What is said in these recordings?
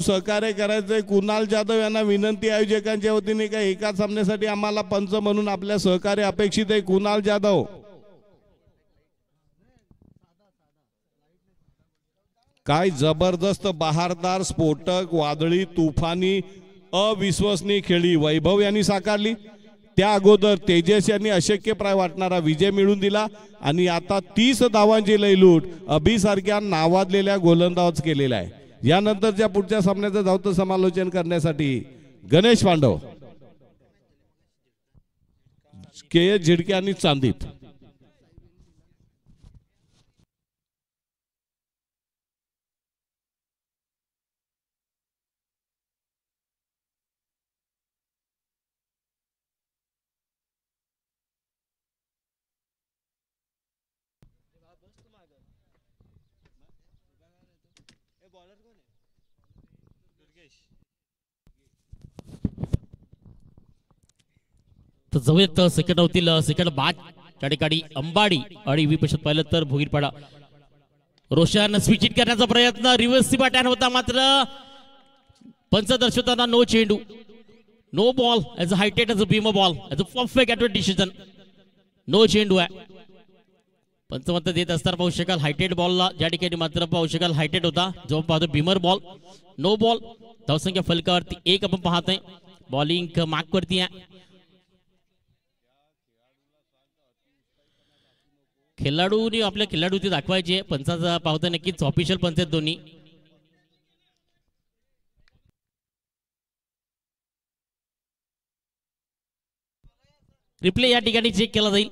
सहकार्य करायचंय. कुणाल जाधव यांना विनंती आयोजकांच्या वतीने का एका सामन्यासाठी आम्हाला पंच म्हणून आपल्या सहकार्य अपेक्षित आहे. कुणाल जाधव काय जबरदस्त बहारदार स्फोटक वादळी तुफानी अविश्वसनीय खेळी वैभव यांनी साकारली. त्या अगोदर तेजस यांनी अशक्यप्राय वाटणारा विजय मिळवून दिला आणि आता 30 धावांची लयलूट अभिसारख्या नावाजलेल्या गोलंदाज केलेला आहे. यानंतरच्या पुढच्या सामन्याचं धावतं समालोचन करण्यासाठी गणेश पांडव, के झिडके आणि चांदीत. तर जाऊयात सेकंड होतील. सेकंड बाद त्या ठिकाणी अंबाडी आणि विपक्षात पाहिलं तर भोईरपाडा. रोशन स्विच हिट करण्याचा प्रयत्न रिव्हर्स बॅटॅन होता मात्र पंच दर्शवताना नो चेंडू no ball as a heighted as a beam ball as a perfect at decision. No चेंडू आहे. पंच मत देत असताना पाहू शकाल हायटेड बॉलला ज्या ठिकाणी मात्र पाहू शकाल हायटेड होता जो पाहतो बीमर बॉल. No ball. धावसंख्या फलकावरती 1 आपण पाहतोय. बॉलिंग मार्क वरती आहे. खेळाडूंनी आपल्या खेळाडू ते दाखवायचे. पंचाचा पाहतोय नक्कीच ऑफिशियल पंच आहेत दोन्ही. रिप्ले या ठिकाणी चेक केला जाईल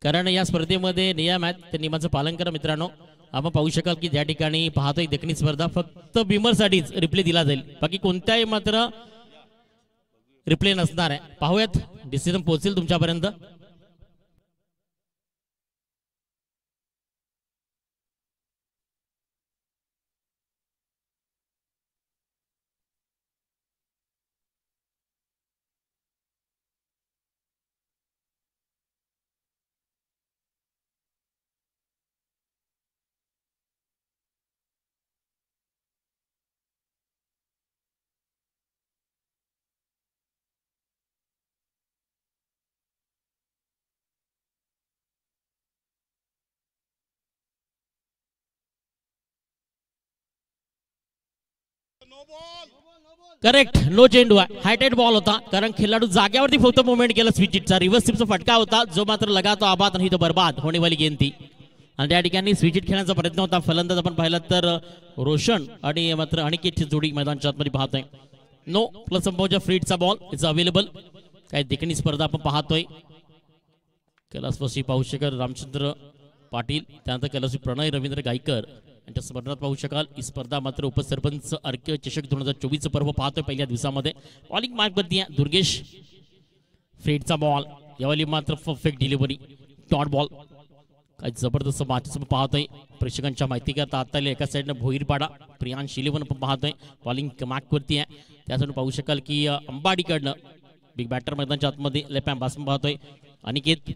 कारण या स्पर्धेमध्ये नियम आहेत त्या नियमाचं पालन करा मित्रांनो. आपण पाहू शकाल की ज्या ठिकाणी पाहतोय देखणी स्पर्धा फक्त बिमर साठीच रिप्ले दिला जाईल. बाकी कोणत्याही मात्र रिप्ले नसणार आहे. पाहूयात डिसिजन पोहोचेल तुमच्यापर्यंत. करेक्ट. नो चेंडू आहे. हायटेड बॉल होता कारण खेळाडू जाग्यावरती फक्त मुवमेंट केला. स्विच हिटचा रिव्हर्स स्विपचा फटका होता जो मात्र लगातो आबाद आणि तो बर्बाद होणे वाली गेंद ती. आणि त्या ठिकाणी स्विच हिट खेळण्याचा प्रयत्न होता. फलंदाज आपण पाहिलं तर रोशन आणि मात्र अनिकेतची जोडी मैदानच्या आतमध्ये पाहतोय. नो प्लस संभावच्या फ्रीडचा बॉल इज अवेलेबल. काही देखणी स्पर्धा आपण पाहतोय. कैलासवासी पाहू शकाल रामचंद्र पाटील त्यानंतर कैलासवासी प्रणय रवींद्र गायकर यांच्या स्मरणात पाहू शकाल. ही स्पर्धा मात्र उपसरपंच अर्क्य चषक 2024 पर्व पाहतोय पहिल्या दिवसामध्ये. बॉलिंग मार्क वरती आहे दुर्गेश. फ्रेडचा बॉल यावेळी मात्र परफेक्ट डिलिव्हरी डॉट बॉल. काय जबरदस्त मॅचेस पाहतोय. प्रेक्षकांच्या माहिती करता आता एका साईडनं भोईरपाडा प्रियांश शिलेवन पण पाहतोय. बॉलिंग मार्क वरती आहे. त्यासाठी पाहू शकाल की अंबाडीकडनं बिग बॅटर मैदानच्या आतमध्ये लेफ्ट हँड बॅट्समन पाहतोय अनिकेत.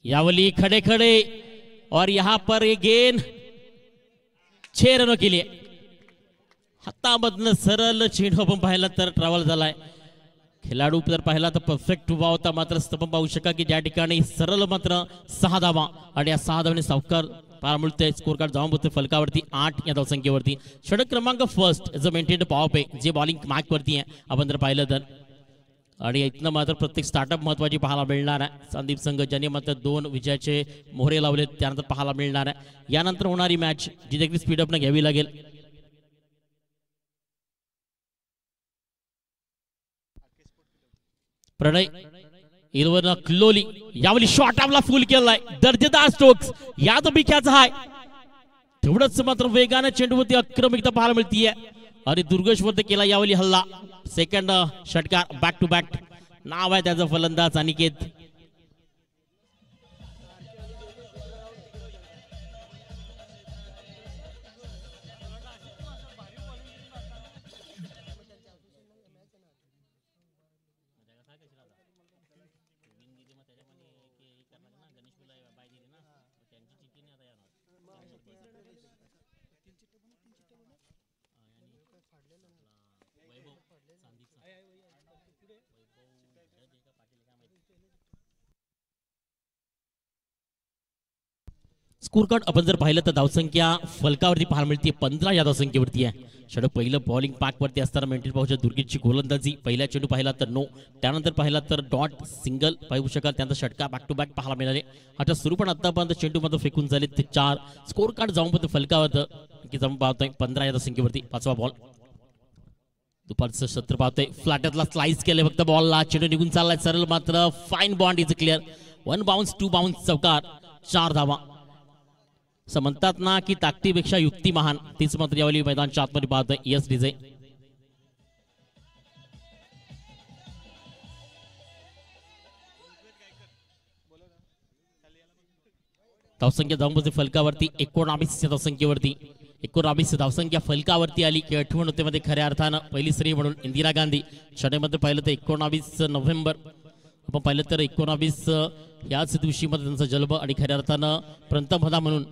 यावली खड़े खड़े और यहाँ पर ये गेंद 6 रनों के लिए हातामधनं सरळ चेंडू आपण पाहिला तर ट्रॅव्हल झालाय. खेळाडू जर पाहिला तर परफेक्ट उभा होता मात्र स्तंभ पाहू शका की ज्या ठिकाणी सरळ मात्र 6 धावा आणि या 6 धावांनी सावकार पार मिळतोय. स्कोर कार्ड जाऊन बोलतोय फलकावरती 8 या धावसंख्येवरती. षटक क्रमांक first is a maintained power play J bowling mark वरती आहे आपण जर पाहिलं तर. आणि इथनं मात्र प्रत्येक स्टार्टअप महत्वाची पाहायला मिळणार आहे. संदीप संघ ज्यांनी मात्र 2 विजयाचे मोहरे लावले त्यानंतर पाहायला मिळणार आहे. यानंतर होणारी मॅच जी देखील स्पीडअपनं घ्यावी लागेल. प्रणय इरवर क्लोली यावली शॉट आपला फुल केलाय. दर्जेदार स्ट्रोक्स या तो बिख्याचा हाय. तेवढंच मात्र वेगाने चेंडूवरती आक्रमकता पाहायला मिळतीये आणि दुर्गेशवरती केला यावली हल्ला. सेकंड षटकार बॅक टू बॅक. नाव आहे त्याचा फलंदाज अनिकेत. स्कोर कार्ड आपण जर पाहिलं तर धावसंख्या फलकावरती पाहायला मिळते 15 या धावसंख्येवरती आहे. षटक पहिलं बॉलिंग पाक वरती असताना मेंटेन पाहू दुर्गेशची गोलंदाजी. पहिला चेंडू पाहिला तर नो, त्यानंतर पाहिला तर डॉट सिंगल पाहू शकाल. त्यानंतर षटका बॅक टू बॅक पाहायला मिळाले. आता सुरू पण आतापर्यंत चेंडू मध्ये फेकून झाले ते 4. स्कोर कार्ड जाऊन पण फलकावर की जाऊन पाहतोय 15 या धावसंख्येवरती. पाचवा बॉल दुपारचं सत्र पाहतोय. फ्लॅटतला स्लाइस केले फक्त बॉलला. चेंडू निघून चाललाय सरळ मात्र fine bond is clear. 1 bounce 2 bounce चौकार 4 धावा. असं म्हणतात ना की ताकदीपेक्षा युक्ती महान, तीच मात्र यावेळी मैदानच्या आतमध्ये पाहतोय यस डीजे. धावसंख्या जाऊन बसते फलकावरती 19 धावसंख्येवरती. 19 धावसंख्या फलकावरती आली की आठवण होते मध्ये खऱ्या अर्थानं पहिली श्री म्हणून इंदिरा गांधी. षटकामध्ये पाहिलं तर 19 नोव्हेंबर आपण पाहिलं तर 19 याच दिवशी मध्ये त्यांचा जन्म आणि खऱ्या अर्थानं पंतप्रधान म्हणून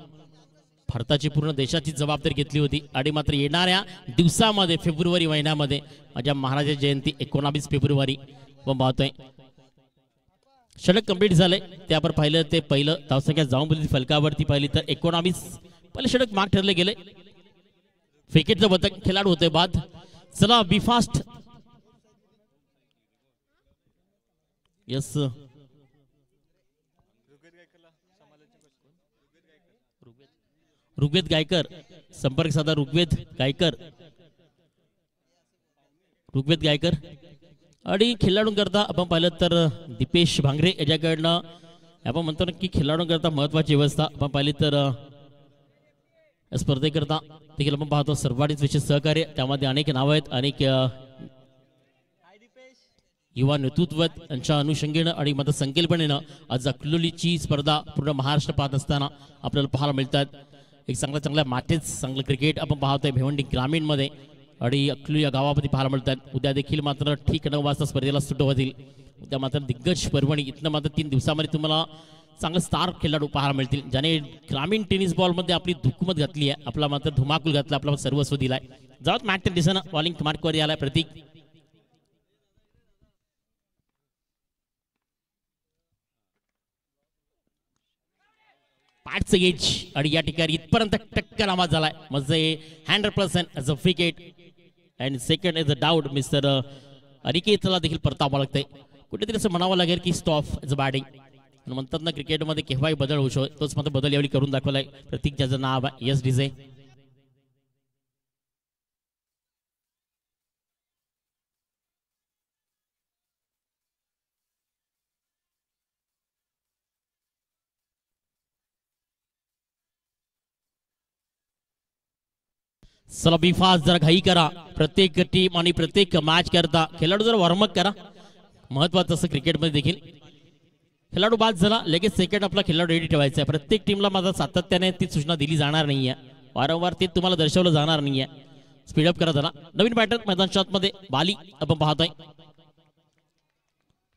भारताची पूर्ण देशाची जबाबदारी घेतली होती. आणि मात्र येणाऱ्या दिवसामध्ये फेब्रुवारी महिन्यामध्ये माझ्या महाराजा जयंती 19 फेब्रुवारी आपण पाहतोय. षटक कंप्लीट झाले त्यावर पाहिलं ते पहिलं धावसंख्या जाऊन बोलली फलकावरती पाहिली तर 19 पहिले षटक मार्क ठरले गेले. क्रिकेटचं पदक खेळाडू होते बाद. चला be fast. Yes Rigved Gaikar संपर्क साधा. ऋग्वेद गायकर आणि खेळाडूंकरता आपण पाहिलं तर दीपेश भांगरे याच्याकडनं आपण म्हणतो ना की खेळाडूंकरता महत्वाची व्यवस्था आपण पाहिली तर स्पर्धेकरता देखील आपण पाहतो सर्वाधिक विशेष सहकार्य. त्यामध्ये अनेक नावं आहेत, अनेक युवा नेतृत्व यांच्या अनुषंगेनं आणि मत संकल्पनेनं आज अकलूलीची स्पर्धा पूर्ण महाराष्ट्र पाहत असताना आपल्याला पाहायला मिळतात. एक चांगल्या मॅचेस चांगलं क्रिकेट आपण पाहतोय भिवंडी ग्रामीण मध्ये आणि अकलू या गावामध्ये पाहायला मिळतात. उद्या देखील मात्र ठीक 9 वाजता स्पर्धेला सुरू होतील. उद्या मात्र दिग्गज परभणी इथनं मात्र 3 दिवसामध्ये तुम्हाला चांगले स्टार खेळाडू पाहायला मिळतील ज्याने ग्रामीण टेनिस बॉल मध्ये आपली धुकमत घातली आहे. आपला मात्र धुमाकूल घातला, आपला सर्वस्व दिलाय. जाऊन मॅच दिसणं बॉलिंग मार्कवर आलाय प्रतीक. पाठचं गेज आणि या ठिकाणी इथपर्यंत टक्कर आवाज झालाय. म्हणजे 100% as a wicket and second as a doubt mister अनिकेतला देखील परतावं लागतंय. कुठेतरी असं म्हणावं लागेल की स्टॉप एज अ बॅटिंग. म्हणतात ना क्रिकेटमध्ये केव्हाही बदल होऊ शकतो, तोच मात्र बदल यावेळी करून दाखवलाय प्रतीक ज्याचं नाव आहे यस डीजे. चला बी फास्ट जरा घाई करा. प्रत्येक टीम आणि प्रत्येक मॅच करता खेळाडू जरा वॉर्मअप करा. महत्वाचं असं क्रिकेटमध्ये देखील खेळाडू बाद झाला लगेच सेकंड आपला खेळाडू रेडी ठेवायचा आहे. प्रत्येक टीमला माझा सातत्याने ती सूचना दिली जाणार नाहीये, वारंवार ते तुम्हाला दर्शवलं जाणार नाहीये. स्पीडअप करा जरा. नवीन बॅटर मैदानच्या आतमध्ये बाली आपण पाहतोय.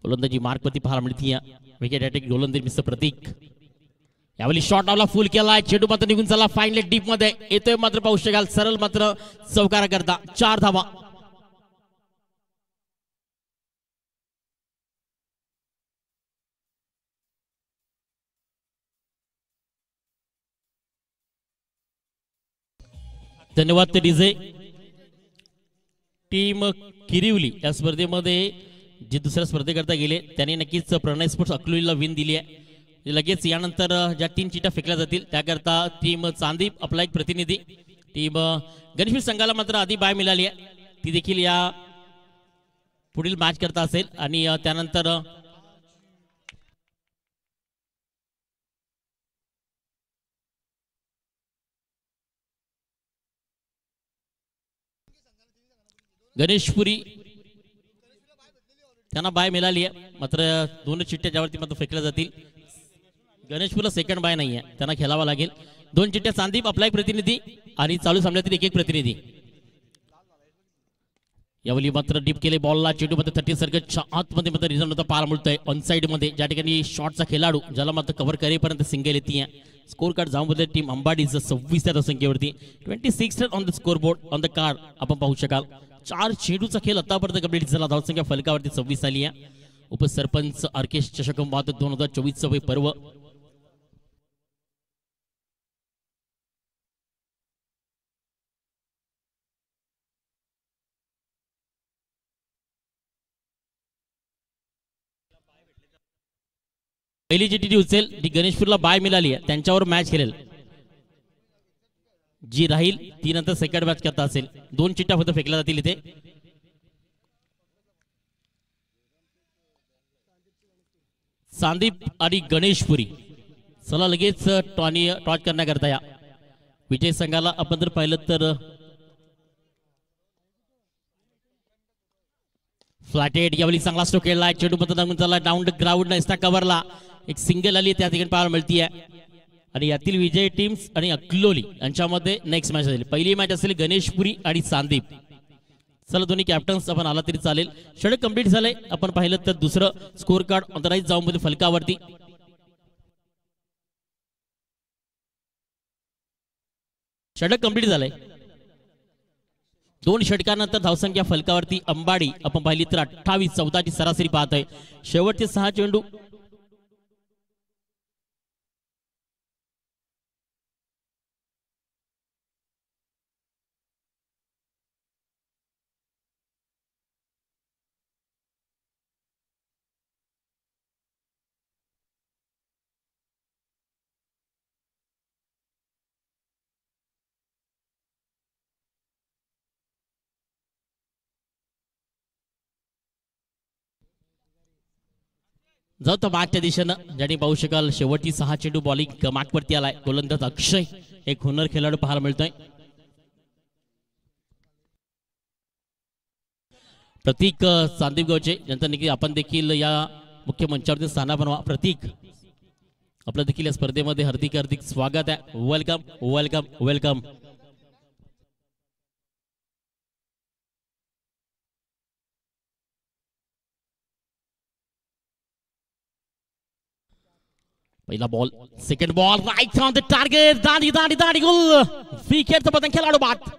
गोलंदाजी मार्कवरती पाहायला मिळते. विकेट अटॅक गोलंदाज मिस्टर प्रतीक. यावेळी शॉट आला फुल केलाय. चेंडू मात्र निघून चला फाईन लेग डीप मध्ये येतोय मात्र पाहू शकाल सरळ मात्र चौकारा करता 4 धावा. धन्यवाद ते डीजे. टीम किरिवली या स्पर्धेमध्ये जे दुसऱ्या स्पर्धेकरता गेले त्यांनी नक्कीच प्रणय स्पोर्ट्स अकलूलीला विन दिली आहे. लगेच यानंतर ज्या 3 चिठ्ठ्या फेकल्या जातील त्याकरता टीम चांदीप आपला एक प्रतिनिधी, टीम गणेशवीर संघाला मात्र आधी बाय मिळाली आहे, ती देखील या पुढील मॅच करता असेल. आणि त्यानंतर गणेशपुरी त्यांना बाय मिळाली आहे, मात्र 2 चिठ्ठ्या ज्यावरती मात्र फेकल्या जातील. गणेशपुरला सेकंड बाय नाही आहे, त्यांना खेळावा लागेल. 2 चिठ्ठ्या चांदीप आपला एक प्रतिनिधी आणि चालू सामन्यातील एक प्रतिनिधी. यावेळी मात्र डीप केले बॉलला. चेंडू मध्ये 30 सर्कलच्या आतमध्ये मात्र रिझन होता पाहायला मिळतोय ऑन साइड मध्ये, ज्या ठिकाणी शॉटचा खेळाडू ज्याला मात्र कव्हर करेपर्यंत सिंगल येते. स्कोर कार्ड जाऊन बदले टीम अंबाडीचं 26 संख्येवरती 26 run on the score board on the card आपण पाहू शकाल. 4 चेंडूचा खेळ आतापर्यंत कंप्लीट झाला. धावसंख्या फलकावरती 26 आली आहे. उपसरपंच आर्केश चषक 2024 पर्व पहिली जी टी उचलेल ती गणेशपूरला बाय मिळाली आहे त्यांच्यावर मॅच खेळेल. जी राहील ती नंतर सेकंड मॅच करता असेल. 2 चिट्ट्या फक्त फेकल्या जातील इथे. संदीप आणि गणेशपुरी चला लगेच टॉच करण्याकरता या विजय संघाला आपण जर पाहिलं तर फ्लॅटेड यावेळी चांगला स्ट्रोक केला. चेंडू पद्धत चालला डाऊन द ग्राउंड नसता कव्हरला एक सिंगल आली त्या ठिकाणी पाहायला मिळतीये. आणि यातील विजय टीम्स आणि अक्लोली यांच्यामध्ये नेक्स्ट मॅच असेल. पहिली मॅच असेल गणेशपुरी आणि संदीप. चला दोन्ही कॅप्टन्स आपण आला तरी चालेल. षटक कंप्लीट झालंय. आपण पाहिलं तर दुसरं स्कोर कार्ड ऑथराईज जाऊन मध्ये फलकावरती षटक कंप्लीट झालंय. 2 षटकानंतर धावसंख्या फलकावरती अंबाडी आपण पाहिली तर 28-14 ची सरासरी पाहत आहे. शेवटचे 6 चेंडू जाऊ तर मागच्या दिशेनं ज्याने पाहू शकाल शेवटची 6 चेंडू बॉलिंग मागवरती आलाय. गोलंदाज अक्षय एक हुनर खेळाडू पाहायला मिळतोय. प्रतीक चांदीप गावचे ज्यांचा देखील आपण देखील या मुख्य मंचावरती स्थान बनवा. प्रतीक आपलं देखील या स्पर्धेमध्ये हार्दिक हार्दिक स्वागत आहे. Welcome welcome welcome. पहिला ball second ball right on the target दांडी दांडी दांडी गोल विकेटचं पतंग खेळाडू बाद.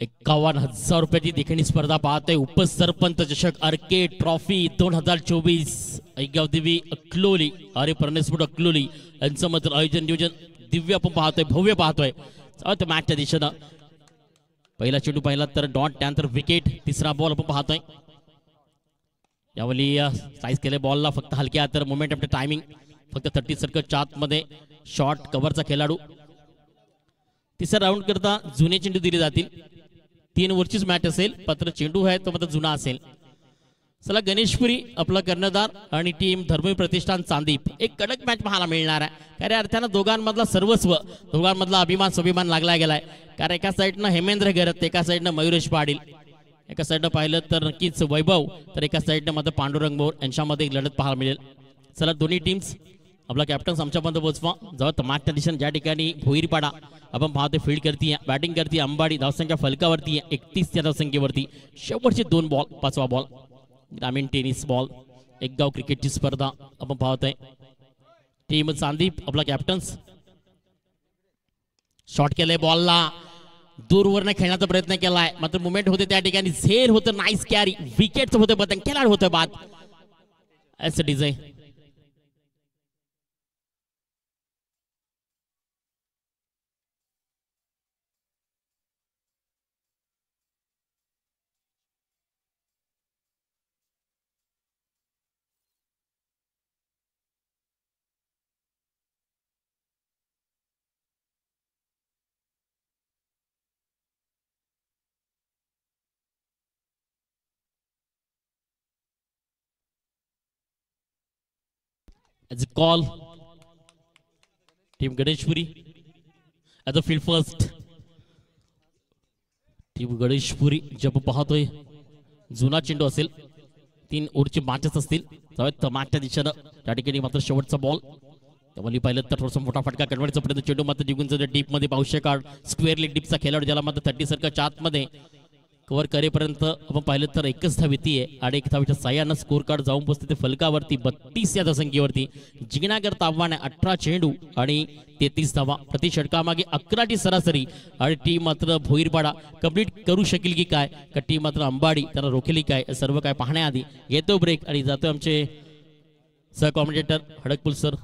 ₹51,000 देखील स्पर्धा पाहतोय. उपसरपंच चषक आर्केड ट्रॉफी 2024 ऐगावदेवी अक्लोली अरे परनेसपूर अक्लोली यांचं मात्र आयोजन नियोजन दिव्य आपण पाहतोय भव्य पाहतोय. मॅचच्या दिशेनं पहिला चेंडू पाहिला तर डॉट त्यानंतर विकेट. तिसरा बॉल आपण पाहतोय. यावेळी साईज केले बॉलला फक्त हलक्या तर मोमेंट आफ्टर टायमिंग फक्त 30 सर्कलच्या आतमध्ये शॉर्ट कव्हरचा खेळाडू. तिसरा राऊंड करता जुने चेंडू दिले जातील. 3 ओव्हरचीच मॅच असेल. पत्र चेंडू आहे तो मात्र जुना असेल. चला गणेशपुरी आपला कर्णधार आणि टीम धर्मवीर प्रतिष्ठान चांदीप एक कडक मॅच पाहायला मिळणार आहे. खऱ्या अर्थानं दोघांमधला सर्वस्व दोघांमधला अभिमान स्वाभिमान लागला गेलाय. कारण एका साईडनं हेमेंद्र गरत एका साईडनं मयुरेश पाटील एका साईडनं पाहिलं तर नक्कीच वैभव तर एका साईडनं मात्र पांडुरंग मोर यांच्यामध्ये एक लढत पाहायला मिळेल. चला दोन्ही टीम्स आपला कॅप्टन आमच्यापर्यंत पोहोचवा. जेव्हा मागच्या दिशेने ज्या ठिकाणी भोईरपाडा आपण पाहतो फील्ड करते बॅटिंग करते अंबाडी धावसंख्या फलकावरती 31 या धावसंख्येवरती. शेवटचे 2 बॉल 5वा बॉल ग्रामीण टेनिस बॉल एक गाव क्रिकेटची स्पर्धा आपण पाहतोय. टीम चांदीप आपला कॅप्टन्स शॉट केलंय बॉलला दूरवरनं खेळण्याचा प्रयत्न केलाय मात्र मुवमेंट होते त्या ठिकाणी झेल होतं. नाईस कॅरी विकेटचं होतं पतंग खेळाडू होतं बाद. असं design as a call. Team Ganeshpuri as a field first. Team Ganeshpuri जब पाहतोय जुना चेंडू असेल 3 ओव्हरची मॅचेस असतील मागच्या दिशेनं त्या ठिकाणी मात्र शेवटचा बॉल त्यामुळे पाहिलं तर थोडासा मोठा फटका कन्वर्टचा प्रयत्न चेंडू मात्र जिंकून डीप मध्ये पाहू शकाल. स्क्वेअर लेग डीपचा खेळाडू ज्याला मात्र 30 सर्कलच्या आतमध्ये कव्हर करेपर्यंत आपण पाहिलं तर एकच धाव येते आणि एक धावीच्या साह्यानं स्कोर कार्ड जाऊन पोहोचते ते फलकावरती 32 या धावसंख्येवरती. जिंकण्याकरता आव्हान आहे 18 चेंडू आणि 33 धावा. प्रति षटकामागे 11ची सरासरी आणि टीम मात्र भोईरपाडा कंप्लीट करू शकेल की काय, का टीम मात्र अंबाडी त्यांना रोखेली काय, सर्व काय पाहण्याआधी येतो ब्रेक आणि जातो आमचे सह कॉमेंटेटर हडकपुल सर.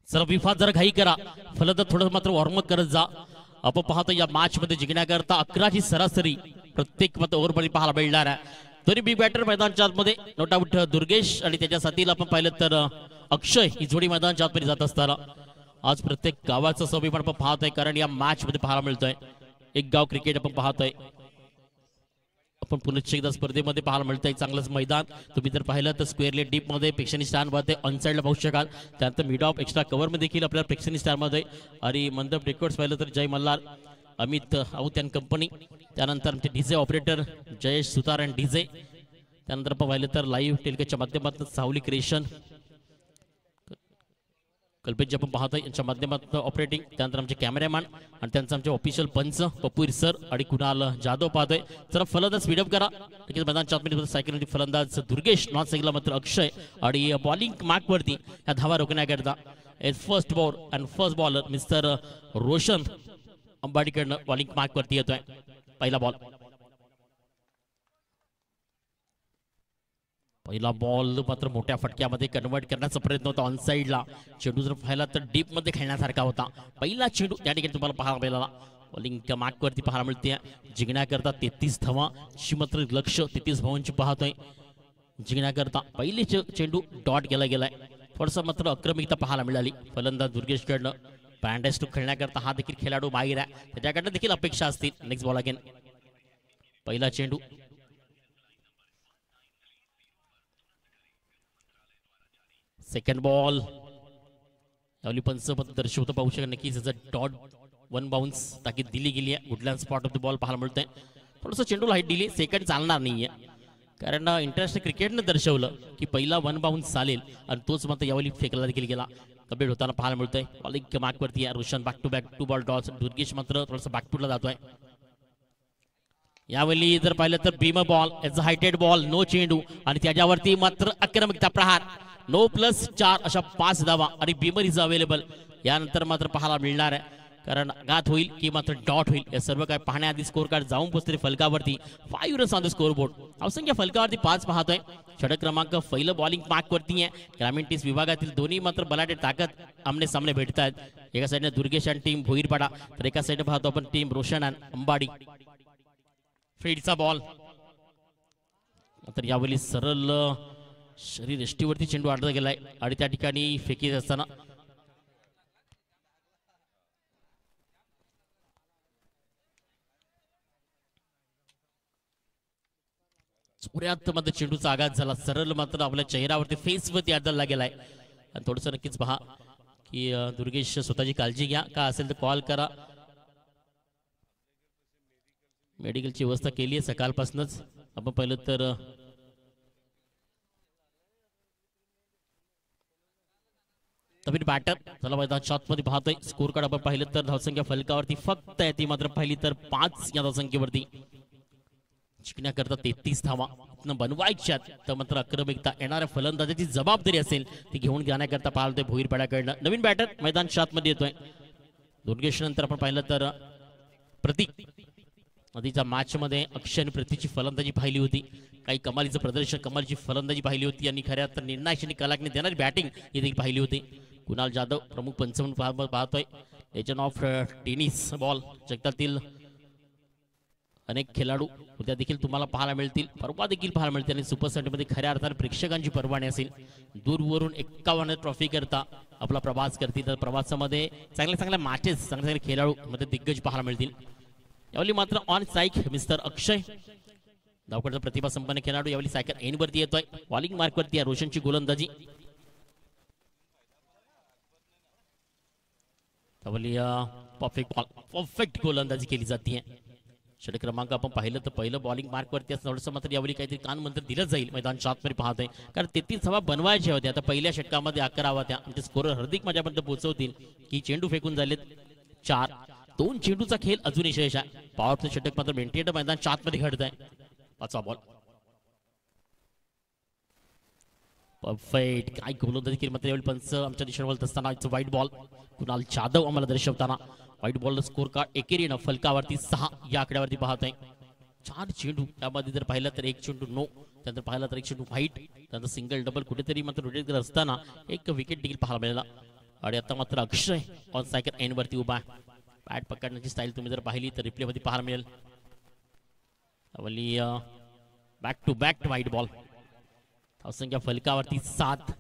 चला विफात जरा घाई करा, फलंदाज थोडं मात्र वॉर्मअप करत जा. आपण पाहतो या मॅच मध्ये जिंकण्याकरता 11ची सरासरी प्रत्येक मत ओव्हरमध्ये पाहायला मिळणार आहे. तरी बिग बॅटर मैदानच्या आतमध्ये नो डाऊट दुर्गेश आणि त्याच्या साथीला आपण पाहिलं तर अक्षय ही जोडी मैदानच्या आतमध्ये जात असताना आज प्रत्येक गावाचा स्वाभिमान आपण पाहतोय, कारण या मॅच मध्ये पाहायला मिळतोय. एक गाव क्रिकेट आपण पाहतोय, आपण पुनश्च एकदा स्पर्धेमध्ये पाहायला मिळतंय चांगलंच मैदान. तुम्ही जर पाहिलं तर स्क्वेअरली डीप मध्ये प्रेक्षणीय स्टँड मध्ये ऑन साइडला पाहू शकाल. त्यानंतर मिड ऑफ एक्स्ट्रा कव्हर मध्ये देखील आपल्याला प्रेक्षणीय स्टँड मध्ये आणि मंडप रेकॉर्ड्स पाहिलं तर जय मल्हार, अमित आऊत अँड कंपनी, त्यानंतर आमचे DJ operator Jayesh Sutar and DJ, त्यानंतर आपण पाहिलं तर लाईव्ह टेलिकास्टच्या माध्यमातून सावली क्रिएशन कल्पेश आपण पाहतोय यांच्या माध्यमातून ऑपरेटिंग, त्यानंतर आमचे कॅमेरामॅन आणि त्यांचं आमचे ऑफिशियल पंच पप्पूर सर आणि कुणाल जाधव पाहतोय. जरा फलंदाज स्पीडअप करा. मैदानच्या आतमध्ये सायकल फलंदाज दुर्गेश, नॉन सायकलला मात्र अक्षय आणि बॉलिंग मार्कवरती ह्या धावा रोखण्याकरता first ball and first bowler mister Roshan अंबाडीकडनं बॉलिंग मार्कवरती येतोय. पहिला बॉल, पहिला बॉल मात्र मोठ्या फटक्यामध्ये कन्वर्ट करण्याचा प्रयत्न होता ऑन साइडला. चेंडू जर पाहिला तर डीप मध्ये खेळण्यासारखा होता. पहिला चेंडू त्या ठिकाणी तुम्हाला पाहायला मिळाला. बॉलिंग मार्कवरती पाहायला मिळते. जिंकण्याकरता 33 धावा ची मात्र लक्ष 33 धावांची पाहतोय. जिंकण्याकरता पहिले चेंडू डॉट केला गेलाय. थोडंसं मात्र आक्रमिकता पाहायला मिळाली फलंदाज दुर्गेशकडनं. पॅन्डेस टू खेळण्याकरता हा देखील खेळाडू बाहेर आहे, त्याच्याकडनं देखील अपेक्षा असतील. नेक्स्ट बॉल अगेन, पहिला चेंडू, सेकंड बॉल. यावली पंच दर्शवतं पाहू शकत नक्कीच डॉट वन बाउन्स ताकीद दिली गेली आहे. Woodland spot of the ball पाहायला मिळतंय. थोडंसं चेंडूला हाईट दिली, सेकंड चालणार नाहीये, कारण इंटरनॅशनल क्रिकेटनं दर्शवलं की पहिला वन बाउन्स चालेल आणि तोच मात्र यावली फेकला देखील गेला. कबेड होताना पाहायला मिळतोय. बॉलिंग मार्कवरती आहे Roshan, back to back 2 ball dots. Durgesh मात्र थोडंसं बॅकफुटला जातोय. यावेळी जर पाहिलं तर भीम बॉल, याचा हायटेड बॉल, नो चेंडू आणि त्याच्यावरती मात्र आक्रमकता प्रहार. 9+4 अशा 5 धावा आणि बीमर इज अवेलेबल. यानंतर मात्र पाहायला मिळणार आहे, कारण आघात होईल की मात्र डॉट होईल या सर्व काय पाहण्याआधी स्कोर कार्ड जाऊन पोहोचते फलकावरती. 5 runs on the score board. अवसंख्य फलकावरती 5 पाहतोय. षटक क्रमांक पहिलं बॉलिंग मार्कवरती आहे. ग्रामीण टीस विभागातील दोन्ही मात्र बलाढ्य ताकद आमने सामने भेटत आहेत. एका साईडने दुर्गेश आणि टीम भोईरपाडा, तर एका साईडने पाहतो आपण टीम रोशन आणि अंबाडी. फीडचा बॉल तर यावेळी सरळ शरीर एष्टीवरती चेंडू अडला गेलाय आणि त्या ठिकाणी फेकीत असताना चोऱ्यात मात्र चेंडूचा आघात झाला. सरळ मात्र आपल्या चेहऱ्यावरती फेसवरती आदळला गेलाय. आणि थोडंसं नक्कीच पहा की दुर्गेश स्वतःची काळजी घ्या, का असेल तर कॉल करा. मेडिकलची व्यवस्था केली आहे सकाळपासूनच. आपण पाहिलं तर नवीन बॅटर चला मैदान शॉट मध्ये पाहतोय. स्कोर कार्ड आपण पाहिलं तर धावसंख्या फलकावरती फक्त आहे ती मात्र पाहिली तर 5 या धावसंख्येवरती. जिंकण्याकरता 33 धावा बनवायच्यात तर मात्र आक्रमकता येणाऱ्या फलंदाजाची जबाबदारी असेल ती घेऊन जाण्याकरता पाहतोय भोईर पाड्याकडनं. नवीन बॅटर मैदान शॉट मध्ये येतोय. 2 गेशनंतर आपण पाहिलं तर प्रतीक आधीच्या मॅच मध्ये अक्षय आणि प्रतीकची फलंदाजी पाहिली होती. काही कमालीचं प्रदर्शन कमालीची फलंदाजी पाहिली होती आणि खऱ्या तर निर्णायक कलाकने देणारी बॅटिंग ही पाहिली होती. कुणाल जाधव प्रमुख पंच म्हणून पाहतोय. लेजंड ऑफ टेनिस बॉल जगतातील अनेक खेळाडू उद्या देखील तुम्हाला पाहायला मिळतील, परवा देखील पाहायला मिळतील आणि सुपर संडे मध्ये खऱ्या अर्थाने प्रेक्षकांची परवानगी असेल. दूरवरून 51 ट्रॉफी करता आपला प्रवास करतील तर प्रवासामध्ये चांगल्या चांगल्या मॅचेस चांगले चांगले खेळाडू मध्ये दिग्गज पाहायला मिळतील. यावेळी मात्र ऑन स्ट्राईक मिस्टर अक्षय धावकडचा प्रतिभा संपन्न खेळाडू यावेळी सायकल एन वरती येतोय. बॉलिंग मार्क वरती आहे रोशनची गोलंदाजी. परफेक्ट गोलंदाजी केली जाते. षटक क्रमांक आपण पाहिलं तर पहिलं बॉलिंग मार्क वरती असं थोडंसं मात्र यावेळी काहीतरी कान मंत्र दिलं जाईल मैदान शॉट मध्ये पाहतोय. कारण 33 धावा बनवायच्या होत्या आता पहिल्या षटकामध्ये 11 होत्या आणि ते स्कोरर हार्दिक माझ्यापर्यंत पोहोचवतील की चेंडू फेकून झालेत 4. 2 चेंडूचा खेळ अजूनही शेष आहे. पॉवरफुल षटक मात्र मेंटेड मैदान शॉट मध्ये घडत आहे. 5वा बॉल परफेक्ट काय गोलंदाजी केली मात्र यावेळी पंच आमच्या दिशेने बोलत असताना व्हाईट बॉल कुणाल जाधव आम्हाला दर्शवताना व्हाईट बॉल स्कोर कार्ड एकेरीनं फलकावरती 6 या आकड्यावरती पाहत आहे. 4 चेंडू त्यामध्ये जर पाहिलं तर 1 चेंडू नो त्यानंतर पाहिलं तर 1 चेंडू व्हाईट त्यानंतर सिंगल डबल कुठेतरी मात्र रोटेट करत असताना एक विकेट देखील पाहायला मिळाला. आणि आता मात्र अक्षय ऑन सायकल एन वरती उभा आहे. बॅट पकडण्याची स्टाईल तुम्ही जर पाहिली तर रिप्ले मध्ये पाहायला मिळेल. Back to back white ball धावसंख्या फलकावरती 7.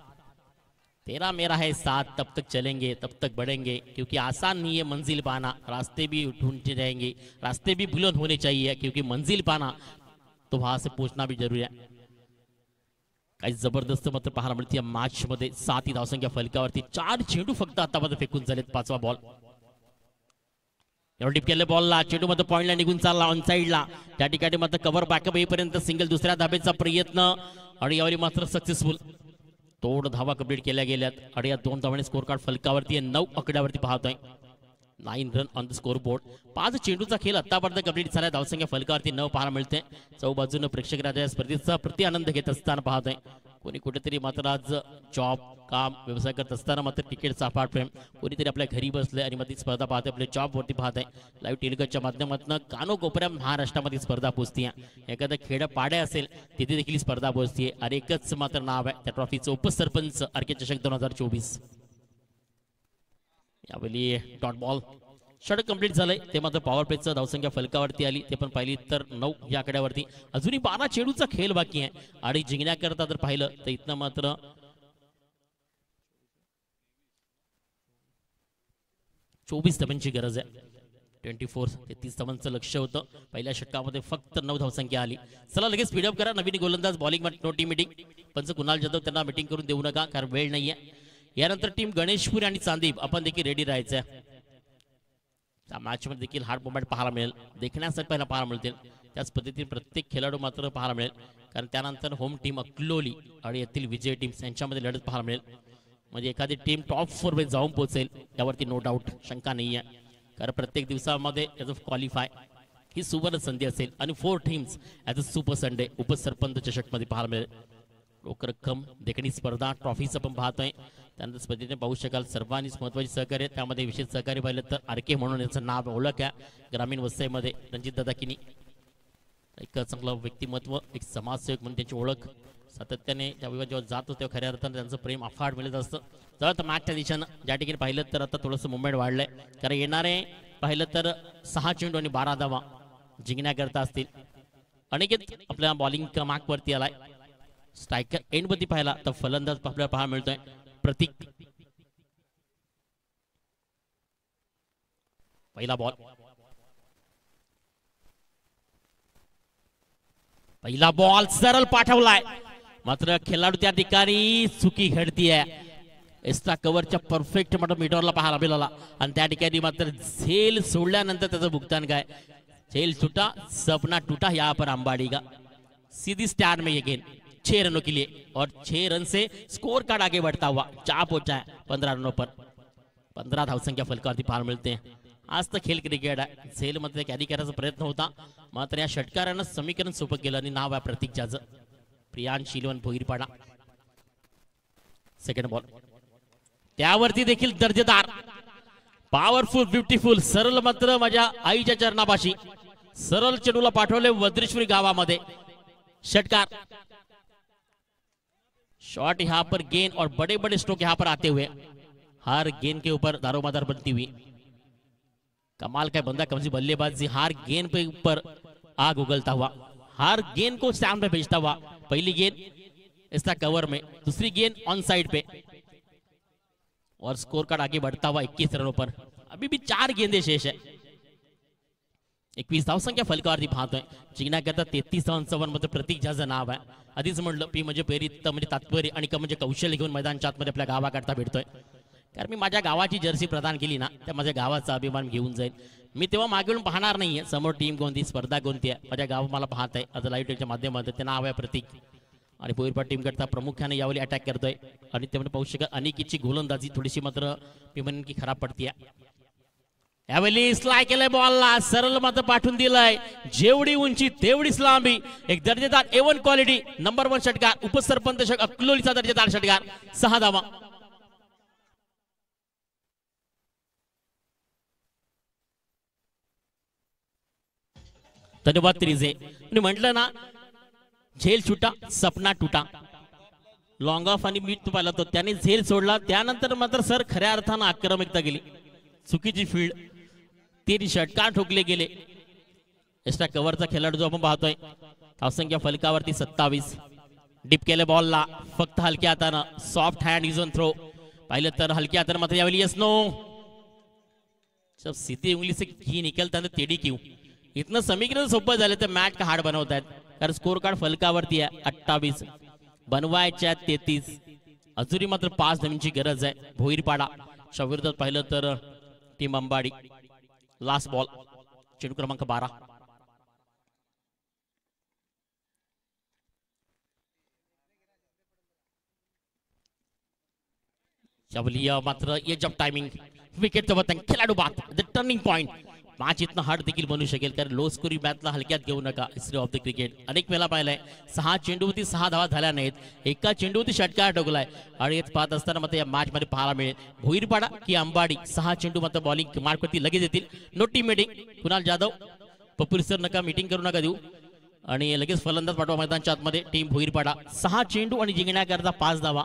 तेरा मेरा है साथ तब तक चलेंगे तब तक बढ़ेंगे क्योंकि आसान नहीं है मंजिल पाना. रास्ते भी ढूंढते रहेंगे रास्ते भी बुलंद होने चाहिए क्योंकि मंजिल पाना तो वहां से पहुंचना भी जरूरी है. काही जबरदस्त मात्र पाहायला मिळते मॅच मध्ये. 7 ही धावसंख्या फलकावरती 4 चेंडू फक्त आतापर्यंत फेकून झालेत. 5वा बॉल एवढं टिप केलं बॉलला चेंडू मध्ये पॉइंटला निघून चालला ऑन साइडला. त्या ठिकाणी मात्र कव्हर बॅकअप येईपर्यंत सिंगल दुसऱ्या धाब्याचा प्रयत्न आणि यावेळी मात्र सक्सेसफुल. तोड धावा कंप्लीट केल्या गेल्यात आणि या 2 धावांनी स्कोर कार्ड फलकावरती 9 आकड्यावरती पाहतोय. 9 run on the score board. 5 चेंडूचा खेळ आतापर्यंत कंप्लीट झाला. धावसंख्या फलकावरती 9 पाहायला मिळते. चौबाजून प्रेक्षक राजा स्पर्धेचा प्रति आनंद घेत असताना पाहतोय. कोणी कुठेतरी मात्र आज जॉब काम व्यवसाय करत असताना मात्र तिकीटचा अफाट प्रेम कोणीतरी आपल्या घरी बसले आणि मग ती स्पर्धा पाहते आपल्या जॉबवरती पाहत आहे. लाईव्ह टेलिकास्टच्या माध्यमातून कानोकोपऱ्या महाराष्ट्रामध्ये स्पर्धा पोहोचते. एखादा खेडपाड्या असेल तिथे देखील स्पर्धा पोहोचते आणि एकच मात्र नाव आहे त्या ट्रॉफीचं उपसरपंच आरके चषक 2024. यावेळी डॉट बॉल षटक कंप्लीट झालंय ते मात्र पॉवर प्लेचं धावसंख्या फलकावरती आली ते पण पाहिली तर 9 या आकड्यावरती. अजूनही 12 चेंडूचा खेळ बाकी आहे आणि जिंकण्याकरता जर पाहिलं तर इथनं मात्र 24 धावांची गरज आहे. 33 धावांचं लक्ष होतं. पहिल्या षटकामध्ये फक्त 9 धावसंख्या आली. चला लगेच स्पीडअप करा. नवीन गोलंदाज बॉलिंग नो टीम मीटिंग पंच कुणाल जाधव त्यांना मीटिंग करून देऊ नका कारण वेळ नाहीये. यानंतर टीम गणेशपुरी आणि चांदीप आपण देखील रेडी राहायचं. त्या मॅच मध्ये देखील हार्ड मोमेंट पाहायला मिळेल देखण्यासाठी पहिला पाहायला मिळतील. त्याच पद्धतीने प्रत्येक खेळाडू मात्र पाहायला मिळेल कारण त्यानंतर होम टीम अकलोली आणि येथील विजय टीम यांच्यामध्ये लढत पाहायला मिळेल. म्हणजे एखादी टीम टॉप 4 मध्ये जाऊन पोहोचेल यावरती नो डाऊट शंका नाही आहे. कारण प्रत्येक दिवसामध्ये ॲज अ क्वालिफाय ही सुवर्ण संधी असेल आणि 4 teams as a super Sunday उपसरपंच चषक मध्ये पाहायला मिळेल. रोख रक्कम देखणी स्पर्धा ट्रॉफीचं पण पाहतोय. त्यानंतर स्पर्धेने पाहू शकाल सर्वांनीच महत्वाची सहकार्य त्यामध्ये विशेष सहकार्य पाहिलं तर आरके म्हणून याचं नाव ओळख आहे. ग्रामीण वस्तीमध्ये रणजित दादा किनी एक चांगलं व्यक्तिमत्व एक समाजसेवक म्हणून त्यांची ओळख सातत्याने त्या विभाग जेव्हा जातो तेव्हा खऱ्या अर्थाने त्यांचं प्रेम अफाट मिळत असतं. जर तर मॅचच्या दिशेनं ज्या ठिकाणी पाहिलं तर आता थोडंसं मुवमेंट वाढलंय कारण येणारे पाहिलं तर 6 चेंडू आणि 12 धावा जिंकण्याकरता असतील. अनेकेत आपल्या बॉलिंग क्रमांकवरती आलाय. स्ट्रायकर एंड वरती पाहिला तर फलंदाज आपल्याला पाहायला मिळतोय प्रतीक. पहिला बॉल सरळ पाठवलाय मात्र खेळाडू त्या ठिकाणी चुकी घडतीये. एक्स्ट्रा कव्हरच्या परफेक्ट मात्र मीटरला पाहायला मिळाला आणि त्या ठिकाणी मात्र झेल सोडल्यानंतर त्याचं भुगतान काय. झेल टूटा सपना टूटा यहाँ पर अंबाड़ी का सीधी स्टार में ये गेंद 6 रनों के लिए और 6 रन से स्कोर कार्ड आगे बढ़ता हुआ जा पहुंचा है 15 रनों पर। 15 धावसंख्या फलकावरती पाहायला मिळते. आज तर खेळ क्रिकेट आहे. झेल मध्ये कॅरी करायचा प्रयत्न होता मात्र या षटकारानं समीकरण सोपं केलं आणि नाव आहे प्रतीक जाज. प्रियान शिलवन भोईरपाडा. सेकंड बॉल त्यावरती देखील दर्जेदार पॉवरफुल ब्युटिफुल सरळ मात्र माझ्या आईच्या चरणापाशी सरळ चेंडूला पाठवले वज्रेश्वरी गावामध्ये. षटकार शॉट यहाँ पर गेंद और बड़े बड़े स्ट्रोक यहाँ पर आते हुए हर गेंद के ऊपर दारोमदार बनती हुई. कमाल का बंदा कमजी बल्लेबाजी. हर गेंद पे ऊपर आग उगलता हुआ, हर गेंद को स्टैंड पे भेजता हुआ. पहली गेंद इसका कवर में, दूसरी गेंद ऑन साइड पे और स्कोर कार्ड आगे बढ़ता हुआ 21 रनों पर. अभी भी 4 गेंदे शेष है. 21 धावसंख्या फलकावरती पाहतोय. जिंकण्याकरता 33 रन मध्ये प्रतीक जाचं नाव आहे. आधीच म्हणलं पी म्हणजे प्रेरित म्हणजे तात्पर्य आणि क म्हणजे कौशल्य घेऊन मैदानच्या आतमध्ये आपल्या गावाकरता भेटतोय. कारण मी माझ्या गावाची जर्सी प्रदान केली ना त्या माझ्या गावाचा अभिमान घेऊन जाईल. मी तेव्हा मागून पाहणार नाहीये समोर टीम कोणती, स्पर्धा कोणती आहे. माझ्या गाव मला पाहत आहे आता लाईव्ह टीव्हीच्या माध्यमातून. ते नाव आहे प्रतीक आणि भोईरपाड टीम करता प्रामुख्याने यावेळी अटॅक करतोय आणि त्यामध्ये पाहू शकत अनिकेतची गोलंदाजी थोडीशी मात्र मी म्हणेन की खराब पडतीये. यावेळी स्लाय केलंय बॉलला, सरळ मात्र पाठवून दिलाय. जेवढी उंची तेवढीच लांबी. एक दर्जेदार A1 क्वालिटी नंबर 1 षटकार. उपसरपंच अक्लोलीचा दर्जेदार षटकार. 6 धावा. धन्यवाद त्रिजे. मी म्हटलं ना झेल छुटा सपना टुटा. लॉंग ऑफ आणि मीट पाहिला तो त्याने झेल सोडला. त्यानंतर मात्र सर खऱ्या अर्थानं आक्रमकता गेली. चुकीची फील्ड, 3 षटकार ठोकले गेले. एक्स्ट्रा कव्हरचा खेळाडू जो आपण पाहतोय धावसंख्या फलकावरती 27. डीप केले बॉलला फक्त हलक्या हातानं soft hand is on throw. पाहिलं तर हलक्या हातानं मात्र यावेळी यस नो. जब सीधी उंगली से घी निकलता है टेढ़ी क्यों. इतना समीकरण सोपं झालं तर मॅच का हार्ड बनवतायत. कारण स्कोर कार्ड फलकावरती आहे 28 बनवायच्या 33. अजूनही मात्र 5 धावांची गरज आहे. भोईरपाडा विरोधात पाहिलं तर टीम अंबाडी. लास्ट बॉल चेंडू क्रमांक 12. मात्र एज ऑफ टायमिंग विकेट सोबत खेळाडू बाद द टर्निंग पॉइंट. मॅच इथनं हार्ड देखील बनू शकेल कारण लो स्कोरिंग मॅचला हलक्यात घेऊ नका. हिस्ट्री ऑफ द क्रिकेट अनेक वेळा पाहिलंय 6 चेंडूवरती 6 धावा झाल्या नाहीत. एका चेंडूवरती षटकार ठोकलाय आणि हेच पाहत असताना मात्र या मॅच मध्ये पाहायला मिळेल भोईरपाडा की अंबाडी. 6 चेंडू मात्र बॉलिंग मार्कवरती लगेच येतील. No team meeting. Kunal Jadhav पप्पूरी सर नका मीटिंग करू नका देऊ आणि लगेच फलंदाज पाठवा मैदानच्या आतमध्ये. टीम भोईरपाडा 6 चेंडू आणि जिंकण्याकरता 5 धावा.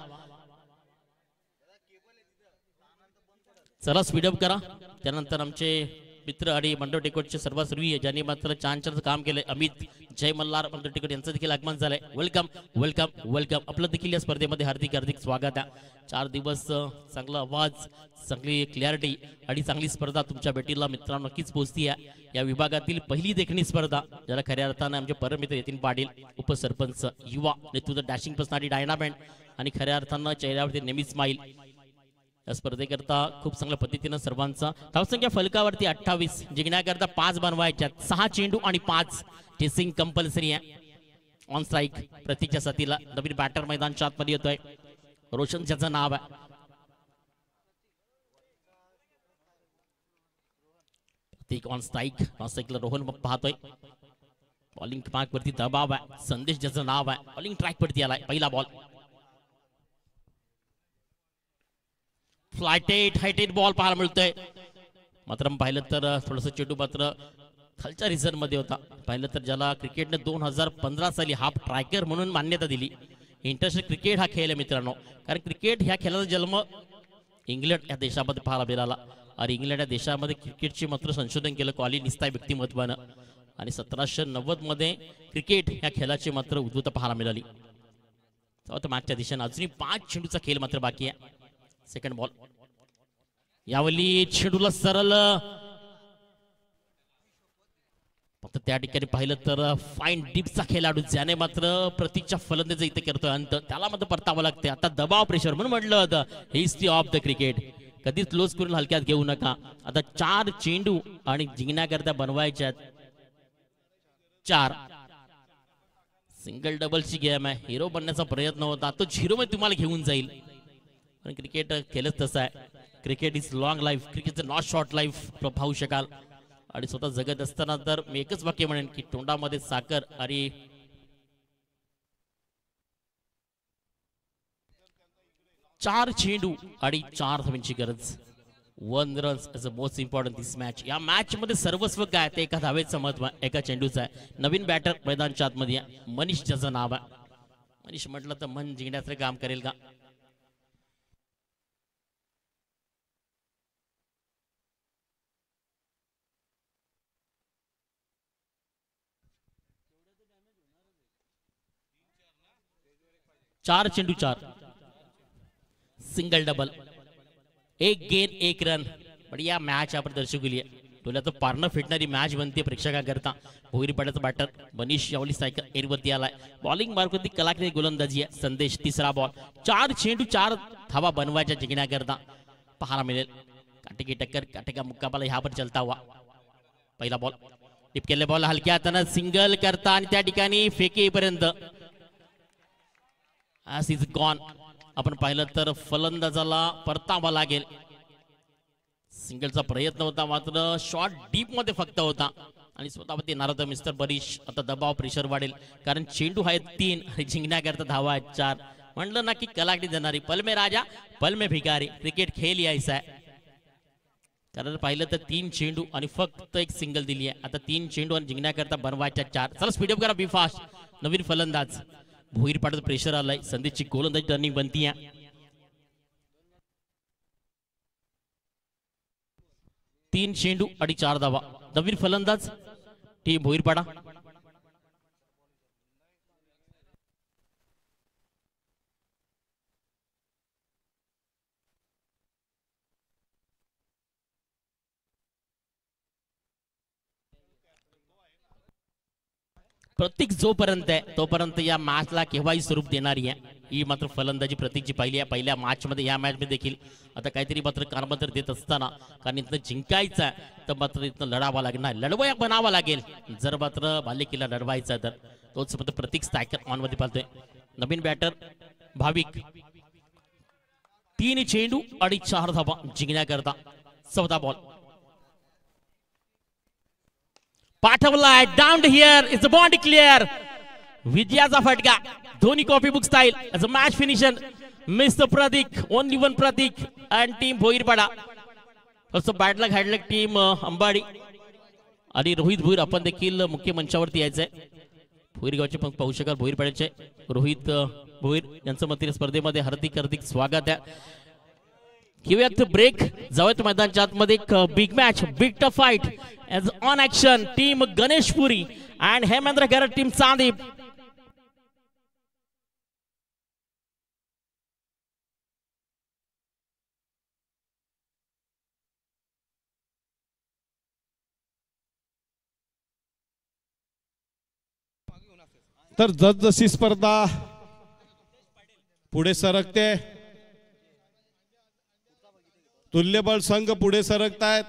चला स्पीडअप करा. त्यानंतर आमचे मित्र आणि मंडळ टेकोटचे सर्वस्वी ज्यांनी मात्र छान काम केलंय अमित जय मल्हार मंडळ टेकोट यांचं देखील आगमन झालंय. Welcome welcome welcome. आपलं देखील या स्पर्धेमध्ये हार्दिक हार्दिक स्वागत आहे. 4 दिवस चांगला आवाज, चांगली क्लॅरिटी आणि चांगली स्पर्धा तुमच्या भेटीला मित्रांनो नक्कीच पोहोचती आहे. या विभागातील पहिली देखणी स्पर्धा ज्याला खऱ्या अर्थाने आमचे परममित्र यतीन पाटील उपसरपंच युवा नेतृत्व डॅशिंग पर्सनॅलिटी डायनामँड आणि खऱ्या अर्थानं चेहऱ्यावरती नेहमी स्माईल. या स्पर्धेकरता खूप चांगल्या पद्धतीनं सर्वांचा धावसंख्या फलकावरती 28 जिंकण्याकरता 5 बनवायच्या. 6 चेंडू आणि 5 टेसिंग कंपल्सरी आहे. ऑन स्ट्राईक प्रतीकच्या साथीला नवीन बॅटर मैदानच्या आतमध्ये येतोय. रोशन ज्याचं नाव आहे. प्रतीक ऑन स्ट्राईक. ऑन स्ट्राईकला रोहन पाहतोय. बॉलिंग मार्क वरती दबाव आहे. संदेश ज्याचं नाव आहे बॉलिंग ट्रॅक वरती आलाय. पहिला बॉल फ्लायटेड हायटेड बॉल पाहायला मिळतोय. मात्र पाहिलं तर थोडंसं चेंडू मात्र खालच्या रिझन मध्ये होता. पाहिलं तर ज्याला क्रिकेटने 2015 साली हाफ ट्रायकर म्हणून मान्यता दिली. इंटरनॅशनल क्रिकेट हा खेळ आहे मित्रांनो. कारण क्रिकेट ह्या खेळाचा जन्म इंग्लंड या देशामध्ये पाहायला मिळाला आणि इंग्लंड या देशामध्ये क्रिकेटचे मात्र संशोधन केलं कॉलिन निस्ताय व्यक्तिमत्वानं आणि 1790 मध्ये क्रिकेट ह्या खेळाची मात्र उद्भूत पाहायला मिळाली. मागच्या दिशेने अजूनही 5 चेंडूचा खेळ मात्र बाकी आहे. सेकंड बॉल यावेळी चेंडूला सरळ फक्त त्या ठिकाणी पाहिलं तर फाईन डीपचा खेळाडू ज्याने मात्र प्रतीकच्या फलंदाजी इथे करतोय अंत त्याला मात्र परतावं लागते. आता दबाव प्रेशर म्हणून म्हटलं होतं हिस्ट्री ऑफ द क्रिकेट. कधीच क्लोज करून हलक्यात घेऊ नका. आता 4 चेंडू आणि जिंकण्याकरता बनवायच्यात 4. सिंगल डबलची गेम आहे, हिरो बनण्याचा प्रयत्न होता, तो झिरो मध्ये तुम्हाला घेऊन जाईल. पण क्रिकेट खेळच तसं आहे. Cricket is long life, cricket is not short life पाहू शकाल. आणि स्वतः जगत असताना तर मी एकच वाक्य म्हणेन की तोंडामध्ये साखर आणि चार चेंडू आणि 4 धावांची गरज. 1 runs is the most important this match. या मॅच मध्ये सर्वस्व काय ते एका धावेचं महत्व आहे, एका चेंडूचं आहे. नवीन बॅटर मैदानच्या आतमध्ये आहे, मनीष ज्याचं नाव आहे. मनीष म्हटलं तर मन जिंकण्याचं काम करेल का? चार चेंडू 4, सिंगल डबल, एक गेंद 1 रन. बढिया मॅच आपण दर्शक लिए तुला तर पारणं फिटणारी मॅच बनते प्रेक्षकांकरता. भोईर पडायचा बॅटर मनीष यावली सायकल एरवरती आलाय. बॉलिंग मार्कवरती कलाकारी गोलंदाजी आहे. संदेश तिसरा बॉल, 4 चेंडू 4 धावा बनवायच्या जिंकण्याकरता पाहायला मिळेल. काटे की टक्कर, काटे का मुक्काबाला ह्या पर चलता हुआ. पहिला बॉल टिप केले, बॉल हलक्या हातानं सिंगल करता आणि त्या ठिकाणी फेकेपर्यंत as is gone. आपण पाहिलं तर फलंदाजाला परतावा लागेल. सिंगलचा प्रयत्न होता मात्र शॉट डीप मध्ये फक्त होता आणि स्वतःवरती येणार होता मिस्टर बरीश. आता दबाव प्रेशर वाढेल कारण चेंडू आहेत 3 आणि जिंकण्याकरता धावा आहेत 4. म्हणलं ना की कलाकडी देणारी पल में राजा पल में भिकारी, क्रिकेट खेळ यायचा आहे. कारण पाहिलं तर 3 चेंडू आणि फक्त एक सिंगल दिली आहे. आता 3 चेंडू आणि जिंकण्याकरता बनवायच्या 4. चला स्पीडअप करा, बी फास्ट. नवीन फलंदाज भोईर पाडाचं प्रेशर आलंय. संदेशची गोलंदाजी टर्निंग बनती आहे. 3 चेंडू आणि 4 धावा. नवीन फलंदाज टीम भोईरपाडा. प्रतीक जोपर्यंत आहे तोपर्यंत या मॅचला केव्हाही स्वरूप देणारी आहे. ही मात्र फलंदाजी प्रतीकची पहिली आहे. पहिल्या मॅच मध्ये या मॅच मध्ये देखील आता काहीतरी मात्र कारमतर देत असताना कारण इथं जिंकायचं आहे तर मात्र इथं लढावा लागणार, लढवया बनावा लागेल. जर मात्र बालेकीला लढवायचं तर तोच मात्र प्रतीक स्ट्रायकर ऑन मध्ये पाहतोय. नवीन बॅटर भाविक. 3 चेंडू आणि 4 धावा जिंकण्याकरता. 14 बॉल पाठवलाय down here is the bond clear. विजयाचा फटका Dhoni copy book style as a match finisher mister Prateek, only 1 Prateek and team Bhoirpada. तसं bad luck had luck team Ambadi आणि रोहित भोईर आपण देखील मुख्य मंचावरती यायचंय. भोईरगावचे पण पाहू शकाल भोईरपाड्याचे रोहित भोईर यांचं मंत्री स्पर्धेमध्ये हार्दिक हार्दिक स्वागत आहे. घेऊयात ब्रेक, जाऊयात मैदानच्या आतमध्ये. एक big match, big tough fight as on action. Team Ganeshpuri and Hemendra Garad team Chandip. तर जसजशी स्पर्धा पुढे सरकते तुल्यबळ संघ पुढे सरकतायत.